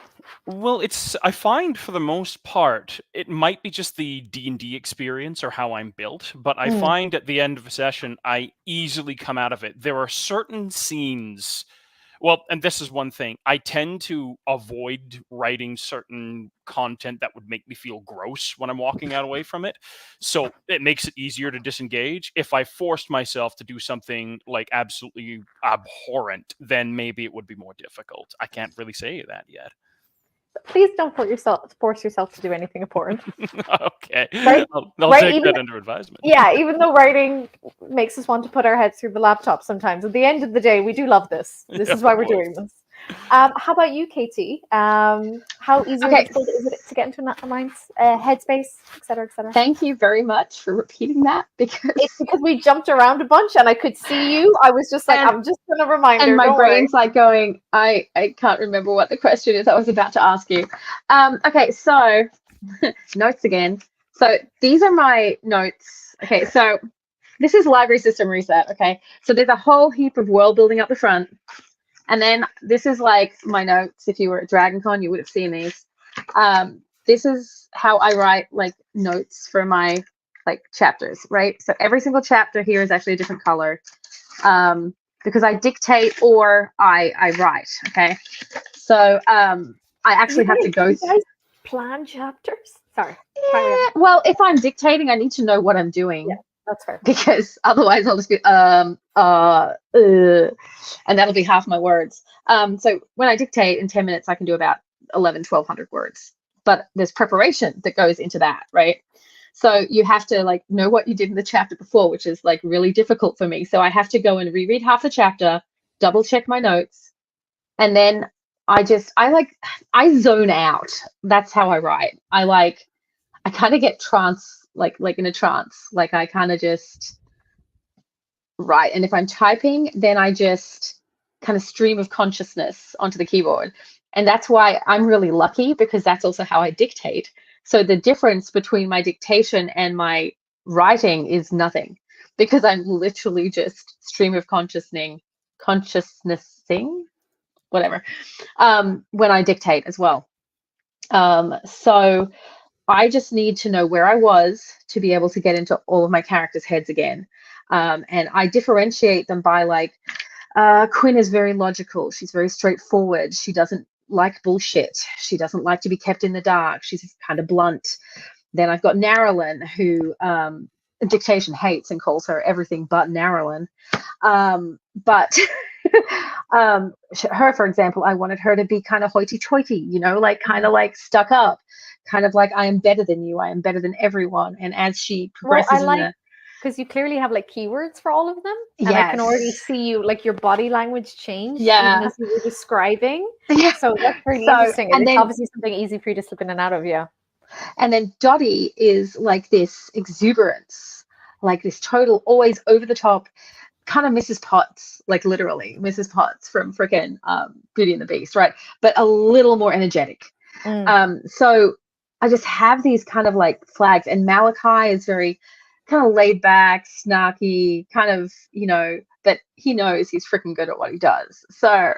Well, I find for the most part, it might be just the D&D experience or how I'm built, but I find at the end of a session, I easily come out of it. There are certain scenes, well, and this is one thing, I tend to avoid writing certain content that would make me feel gross when I'm walking out away from it. So it makes it easier to disengage. If I forced myself to do something like absolutely abhorrent, then maybe it would be more difficult. I can't really say that yet. Please don't force yourself to do anything important. Okay. Right? I'll take that under advisement. Yeah, even though writing makes us want to put our heads through the laptop sometimes, at the end of the day, we do love this. This is why we're doing this. How about you, Katie? How easy or difficult is it to get into a mind's headspace, et cetera, et cetera? Thank you very much for repeating that, because it's because we jumped around a bunch and I could see you. I was just like, I'm just going to remind her. And my brain's like going, I can't remember what the question is I was about to ask you. Okay, so notes again. So these are my notes. Okay, so this is library system reset. Okay, so there's a whole heap of world building up the front. And then this is like my notes. If you were at DragonCon, you would have seen these. This is how I write like notes for my like chapters, right? So every single chapter here is actually a different color, because I dictate or I write. Okay, so I actually have to go. You guys plan chapters? Sorry. Yeah, well, if I'm dictating, I need to know what I'm doing. Yeah. That's fair. Because otherwise I'll just be and that'll be half my words. So when I dictate in 10 minutes, I can do about 1,100 words, but there's preparation that goes into that, right? So you have to like know what you did in the chapter before, which is like really difficult for me. So I have to go and reread half the chapter, double check my notes, and then I zone out. That's how I write. I kind of get like in a trance, like I kind of just write. And if I'm typing, then I just kind of stream of consciousness onto the keyboard. And that's why I'm really lucky, because that's also how I dictate. So the difference between my dictation and my writing is nothing, because I'm literally just stream of consciousnessing, whatever, when I dictate as well. So I just need to know where I was to be able to get into all of my characters' heads again. And I differentiate them by like, Quinn is very logical. She's very straightforward. She doesn't like bullshit. She doesn't like to be kept in the dark. She's kind of blunt. Then I've got Narrowlin, who Dictation hates and calls her everything but Narrowlin. But her, for example, I wanted her to be kind of hoity-toity, you know, like kind of like stuck up, kind of like I am better than you. I am better than everyone. And as she progresses because you clearly have like keywords for all of them, and I can already see you, like your body language change, even as you were describing. Yeah. So that's pretty interesting. And it's obviously something easy for you to slip in and out of, yeah. And then Dottie is like this exuberance, like this total, always over the top, kind of Mrs. Potts, like literally Mrs. Potts from frickin' Beauty and the Beast, right? But a little more energetic. So I just have these kind of like flags, and Malachi is very kind of laid back, snarky, kind of, you know, but he knows he's freaking good at what he does. So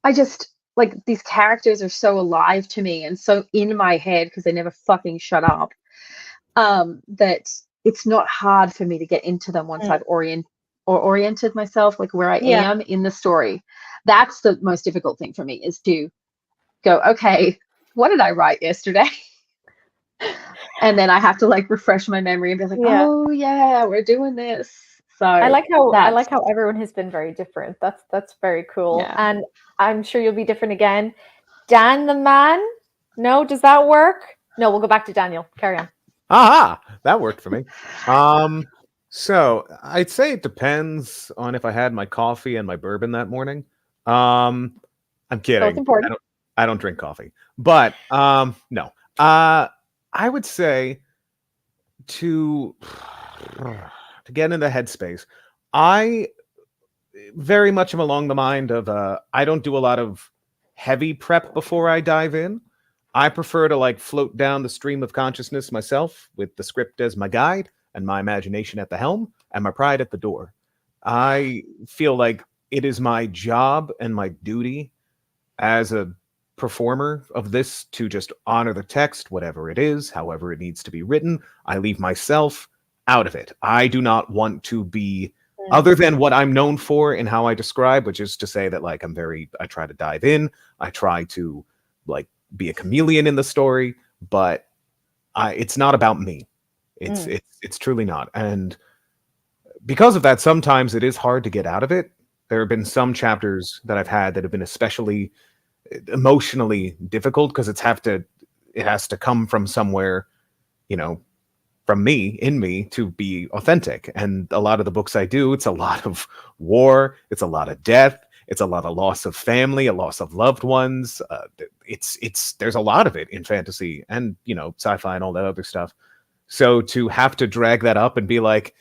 I just like these characters are so alive to me and so in my head because they never fucking shut up, that it's not hard for me to get into them once I've oriented myself, like where I am in the story. That's the most difficult thing for me, is to go, okay, what did I write yesterday? And then I have to like refresh my memory and be like, oh yeah, we're doing this. So I like how everyone has been very different. That's very cool. Yeah. And I'm sure you'll be different again. Dan the man? No, does that work? No, we'll go back to Daniel. Carry on. Aha! That worked for me. So I'd say it depends on if I had my coffee and my bourbon that morning. I'm kidding. That's important. I don't drink coffee. But no. I would say to get into headspace, I very much am along the mind of I don't do a lot of heavy prep before I dive in. I prefer to like float down the stream of consciousness myself with the script as my guide and my imagination at the helm and my pride at the door. I feel like it is my job and my duty as a performer of this to just honor the text, whatever it is, however it needs to be written. I leave myself out of it. I do not want to be other than what I'm known for in how I describe, which is to say that like I try to dive in, I try to like be a chameleon in the story, but it's not about me. It's truly not. And because of that, sometimes it is hard to get out of it. There have been some chapters that I've had that have been especially emotionally difficult because it has to come from somewhere, you know, from me, in me, to be authentic. And a lot of the books I do, it's a lot of war, it's a lot of death, it's a lot of loss of family, a loss of loved ones. There's a lot of it in fantasy and, you know, sci-fi and all that other stuff. So to have to drag that up and be like,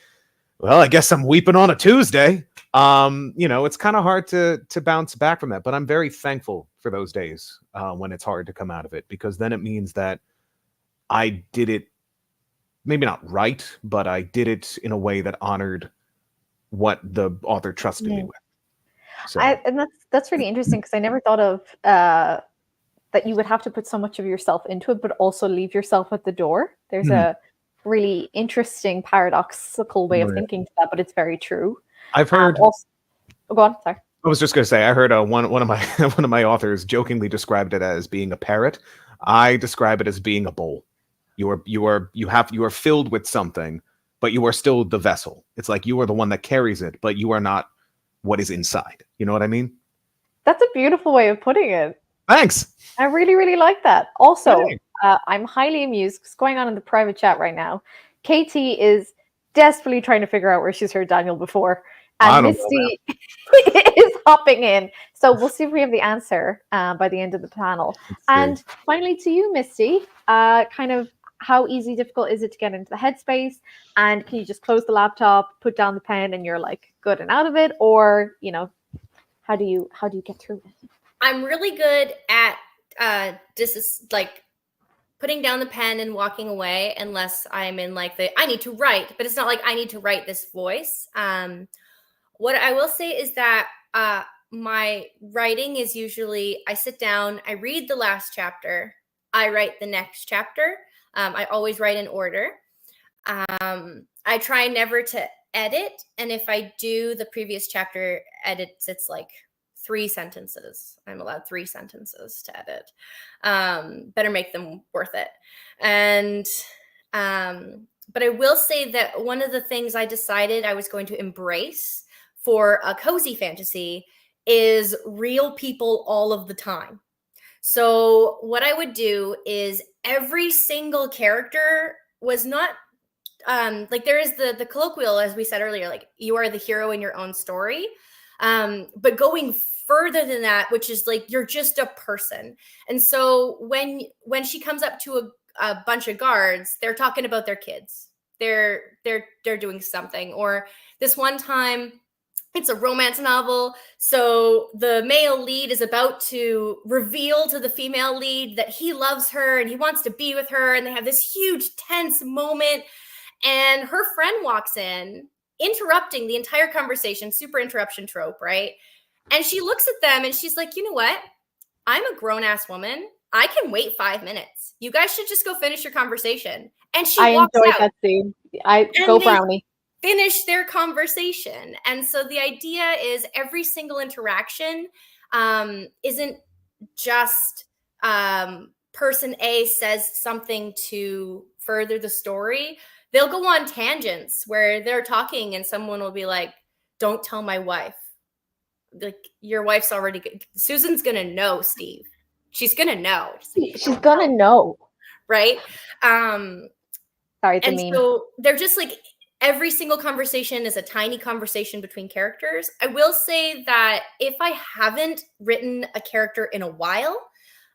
well, I guess I'm weeping on a Tuesday. You know, it's kind of hard to bounce back from that, but I'm very thankful for those days when it's hard to come out of it, because then it means that I did it, maybe not right, but I did it in a way that honored what the author trusted me with. So. And that's really interesting, because I never thought of that you would have to put so much of yourself into it, but also leave yourself at the door. There's a really interesting paradoxical way of thinking to that, but it's very true. I've heard. Go on. Sorry. I was just going to say, I heard one of my one of my authors jokingly described it as being a parrot. I describe it as being a bowl. You are filled with something, but you are still the vessel. It's like you are the one that carries it, but you are not what is inside. You know what I mean? That's a beautiful way of putting it. Thanks. I really, really like that. Also, I'm highly amused. What's going on in the private chat right now? Katie is desperately trying to figure out where she's heard Daniel before. And Misty is hopping in. So we'll see if we have the answer by the end of the panel. And finally to you, Misty, kind of how easy, difficult is it to get into the headspace? And can you just close the laptop, put down the pen, and you're like good and out of it? Or, you know, how do you get through it? I'm really good at like putting down the pen and walking away, unless I'm in like I need to write, but it's not like I need to write this voice. What I will say is that my writing is usually I sit down, I read the last chapter, I write the next chapter. I always write in order. I try never to edit, and if I do the previous chapter edits, it's like 3 sentences. I'm allowed 3 sentences to edit. Better make them worth it. And but I will say that one of the things I decided I was going to embrace for a cozy fantasy is real people all of the time. So what I would do is every single character was not like there is the colloquial, as we said earlier, like you are the hero in your own story. But going further than that, which is like you're just a person. And so when she comes up to a bunch of guards, they're talking about their kids. They're doing something. Or this one time, it's a romance novel. So the male lead is about to reveal to the female lead that he loves her and he wants to be with her. And they have this huge tense moment. And her friend walks in, interrupting the entire conversation, super interruption trope, right? And she looks at them and she's like, you know what? I'm a grown-ass woman. I can wait 5 minutes. You guys should just go finish your conversation. And she walks enjoyed out. that scene. I And go they brownie. finish their conversation. And so the idea is every single interaction isn't just person A says something to further the story. They'll go on tangents where they're talking and someone will be like, don't tell my wife. Like, your wife's already good. Susan's going to know, Steve. She's going to know. She's gonna know. Right? Sorry, it's a And meme. so they're just like, every single conversation is a tiny conversation between characters. I will say that if I haven't written a character in a while,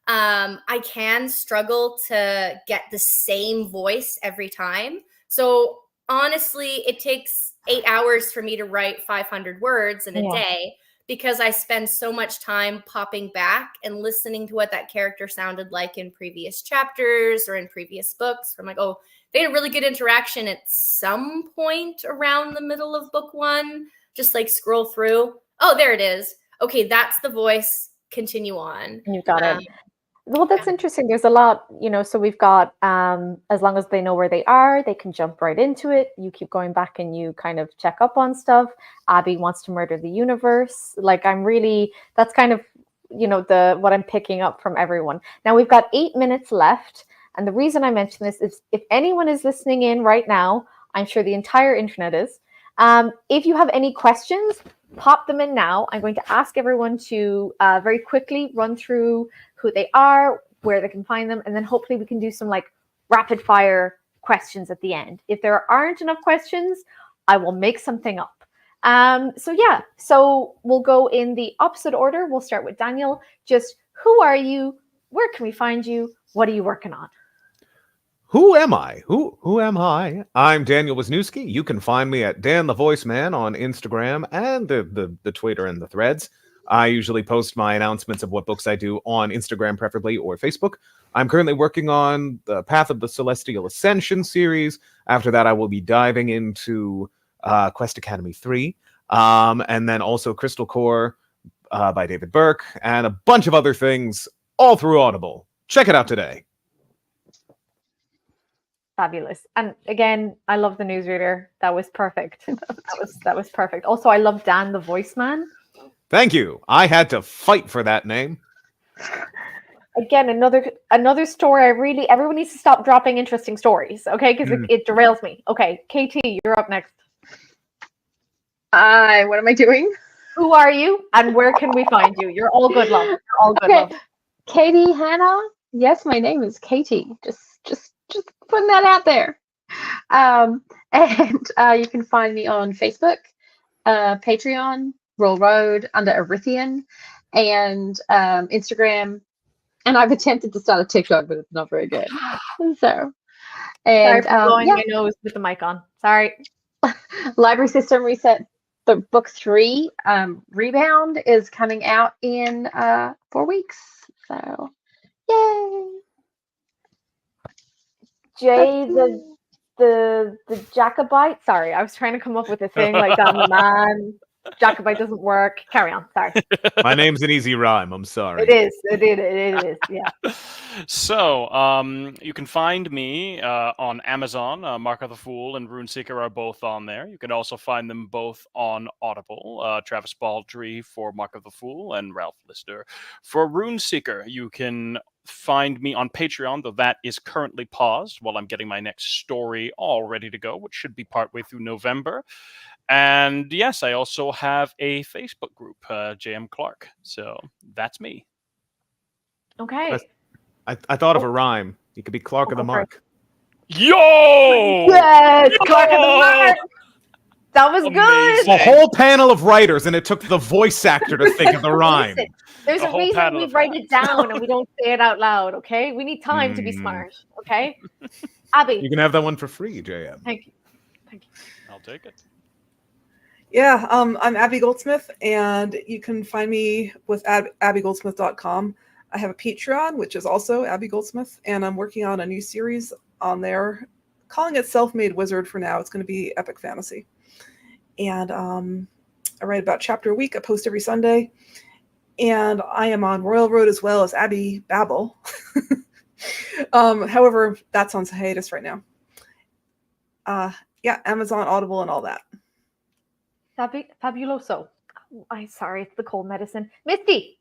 I can struggle to get the same voice every time. So honestly, it takes 8 hours for me to write 500 words in a day because I spend so much time popping back and listening to what that character sounded like in previous chapters or in previous books. I'm like, oh, they had a really good interaction at some point around the middle of book 1. Just like scroll through. Oh, there it is. Okay, that's the voice. Continue on. You got it. Well, that's interesting. There's a lot, so we've got, as long as they know where they are, they can jump right into it. You keep going back and you kind of check up on stuff. Abby wants to murder the universe. Like, that's kind of, what I'm picking up from everyone. Now we've got 8 minutes left. And the reason I mention this is if anyone is listening in right now, I'm sure the entire internet is. If you have any questions, pop them in now. I'm going to ask everyone to very quickly run through who they are, where they can find them, and then hopefully we can do some like rapid fire questions at the end. If there aren't enough questions, I will make something up. So we'll go in the opposite order. We'll start with Daniel. Just who are you? Where can we find you? What are you working on? Who am I? Who am I? I'm Daniel Wisniewski. You can find me at Dan the Voice Man on Instagram and the Twitter and the Threads. I usually post my announcements of what books I do on Instagram, preferably, or Facebook. I'm currently working on the Path of the Celestial Ascension series. After that, I will be diving into Quest Academy 3, and then also Crystal Core by David Burke, and a bunch of other things, all through Audible. Check it out today. Fabulous. And again, I love the newsreader. That was perfect. That was perfect. Also, I love Dan the Voice Man. Thank you. I had to fight for that name. Again, another story. Everyone needs to stop dropping interesting stories, okay? Because it derails me. Okay, KT, you're up next. What am I doing? Who are you, and where can we find you? You're all good, love. You're all good, love. Katie Hannah. Yes, my name is Katie. Just putting that out there. And you can find me on Facebook, Patreon, Roll Road under Erithian, and Instagram. And I've attempted to start a TikTok, but it's not very good. So, and sorry for blowing my nose with the mic on. Sorry. Library System Reset. The book 3, Rebound, is coming out in 4 weeks. So, yay! Jay the Jacobite. Sorry, I was trying to come up with a thing like that, man. Jacobite doesn't work. Carry on. Sorry. My name's an easy rhyme. I'm sorry. It is. It is. Yeah. So, you can find me on Amazon. Mark of the Fool and Runeseeker are both on there. You can also find them both on Audible. Travis Baldry for Mark of the Fool and Ralph Lister for Runeseeker. You can find me on Patreon, though that is currently paused while I'm getting my next story all ready to go, which should be partway through November. And yes, I also have a Facebook group, JM Clark. So that's me. Okay. I thought of a rhyme. You could be Clark of the Mark. Yo! Yes, Clark of the Mark. That was good. A whole panel of writers, and it took the voice actor to think of the rhyme. Listen, there's a reason we write it down and we don't say it out loud, okay? We need time to be smart, okay? Abby. You can have that one for free, JM. Thank you. I'll take it. Yeah, I'm Abby Goldsmith, and you can find me with abbygoldsmith.com. I have a Patreon, which is also Abby Goldsmith, and I'm working on a new series on there, calling it Self-Made Wizard for now. It's going to be epic fantasy. And I write about a chapter a week. I post every Sunday. And I am on Royal Road as well as Abby Babel. However, that's on hiatus right now. Yeah, Amazon, Audible, and all that. Fabuloso. I'm sorry, it's the cold medicine. Misty.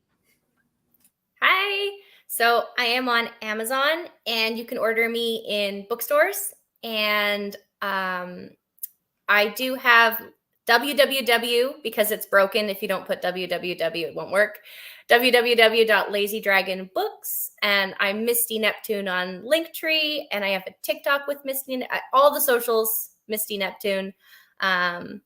Hi. So I am on Amazon, and you can order me in bookstores. And I do have www, because it's broken. If you don't put www, it won't work. www.lazydragonbooks. And I'm Misty Neptune on Linktree, and I have a TikTok with Misty, all the socials, Misty Neptune. And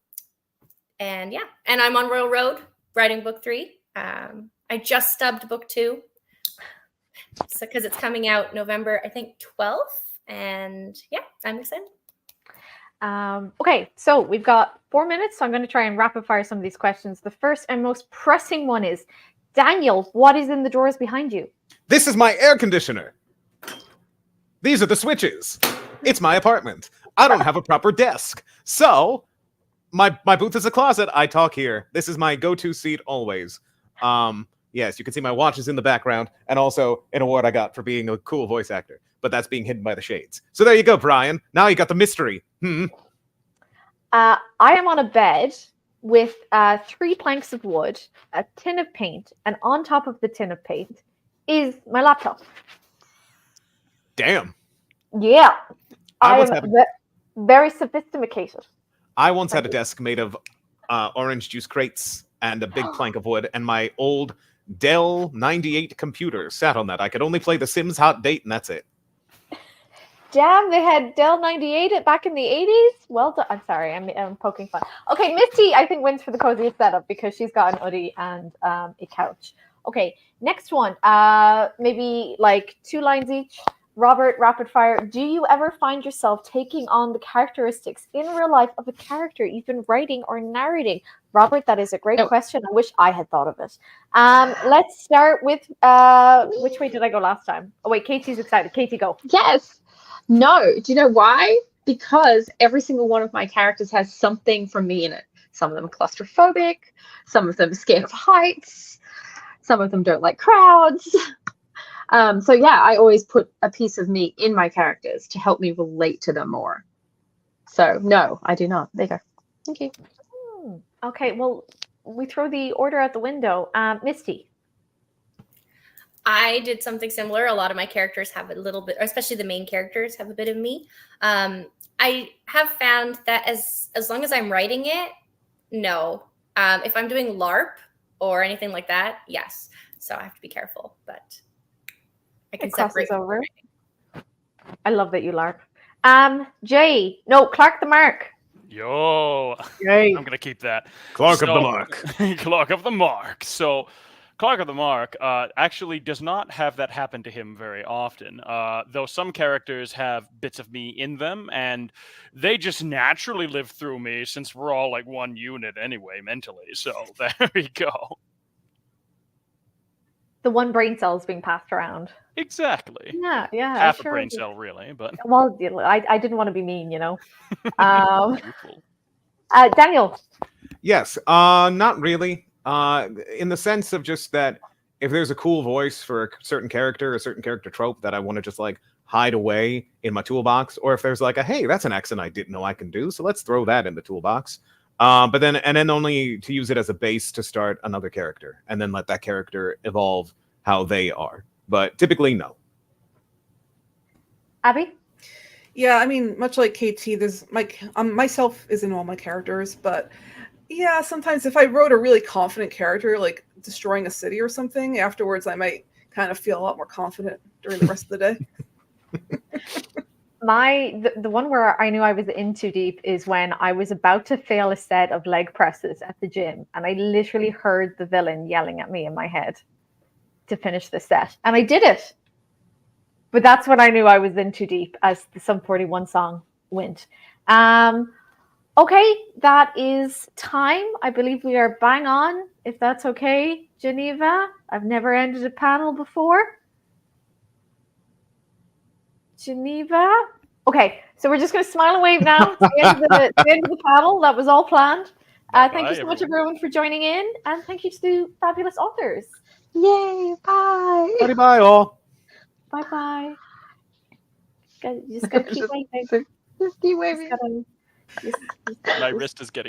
yeah, and I'm on Royal Road writing book 3. I just stubbed book 2, so because it's coming out November, I think 12th, and yeah, I'm excited. Okay, so we've got 4 minutes, so I'm going to try and rapid fire some of these questions. The first and most pressing one is, Daniel, what is in the drawers behind you? This is my air conditioner. These are the switches. It's my apartment. I don't have a proper desk, so my booth is a closet. I talk here. This is my go-to seat always. Yes, you can see my watch is in the background, and also an award I got for being a cool voice actor. But that's being hidden by the shades. So there you go, Brian. Now you got the mystery. I am on a bed with 3 planks of wood, a tin of paint, and on top of the tin of paint is my laptop. Damn. Yeah. I am very sophisticated. I once had a desk made of orange juice crates and a big plank of wood, and my old Dell 98 computer sat on that. I could only play The Sims Hot Date, and that's it. Damn, they had Dell 98 back in the 80s? Well done. I'm sorry, I'm poking fun. Okay, Misty, I think, wins for the coziest setup because she's got an hoodie and a couch. Okay, next one. Maybe like 2 lines each. Robert, rapid fire. Do you ever find yourself taking on the characteristics in real life of a character you've been writing or narrating? Robert, that is a great question. I wish I had thought of it. Let's start with, which way did I go last time? Oh, wait, Katie's excited. Katie, go. Yes. No. Do you know why? Because every single one of my characters has something from me in it. Some of them are claustrophobic. Some of them are scared of heights. Some of them don't like crowds. So yeah, I always put a piece of me in my characters to help me relate to them more. So no, I do not. There you go. Thank you. Okay, well, we throw the order out the window. Misty. I did something similar. A lot of my characters have a little bit, especially the main characters have a bit of me. I have found that as long as I'm writing it, no. If I'm doing LARP or anything like that, yes. So I have to be careful, but I can separate over. I love that you LARP. Clark the Mark. Yo, Yay. I'm gonna keep that. Clark of the Mark. Clark of the Mark. So, Clark of the Mark actually does not have that happen to him very often. Though some characters have bits of me in them, and they just naturally live through me since we're all like one unit anyway, mentally. So there we go. The one brain cell is being passed around. Exactly. Yeah. Half a brain cell, really, but well, I didn't want to be mean, you know. Daniel. Yes. Not really. In the sense of just that if there's a cool voice for a certain character trope that I want to just like hide away in my toolbox, or if there's like a hey, that's an accent I didn't know I can do, so let's throw that in the toolbox. But then only to use it as a base to start another character, and then let that character evolve how they are. But typically, no. Abby? Yeah, I mean, much like KT, there's myself is in all my characters, but yeah, sometimes if I wrote a really confident character, like destroying a city or something, afterwards I might kind of feel a lot more confident during the rest of the day. The one where I knew I was in too deep is when I was about to fail a set of leg presses at the gym, and I literally heard the villain yelling at me in my head to finish the set, and I did it. But that's when I knew I was in too deep, as the Sum 41 song went. Okay, that is time. I believe we are bang on, if that's okay, Geneva. I've never ended a panel before. Geneva? Okay, so we're just going to smile and wave now. To the end of the panel. That was all planned. Thank you so much, everyone, for joining in. And thank you to the fabulous authors. Yay! Bye. Bye all. Bye-bye. Just gotta keep waving. Just keep waving. Just gotta, My wrist is getting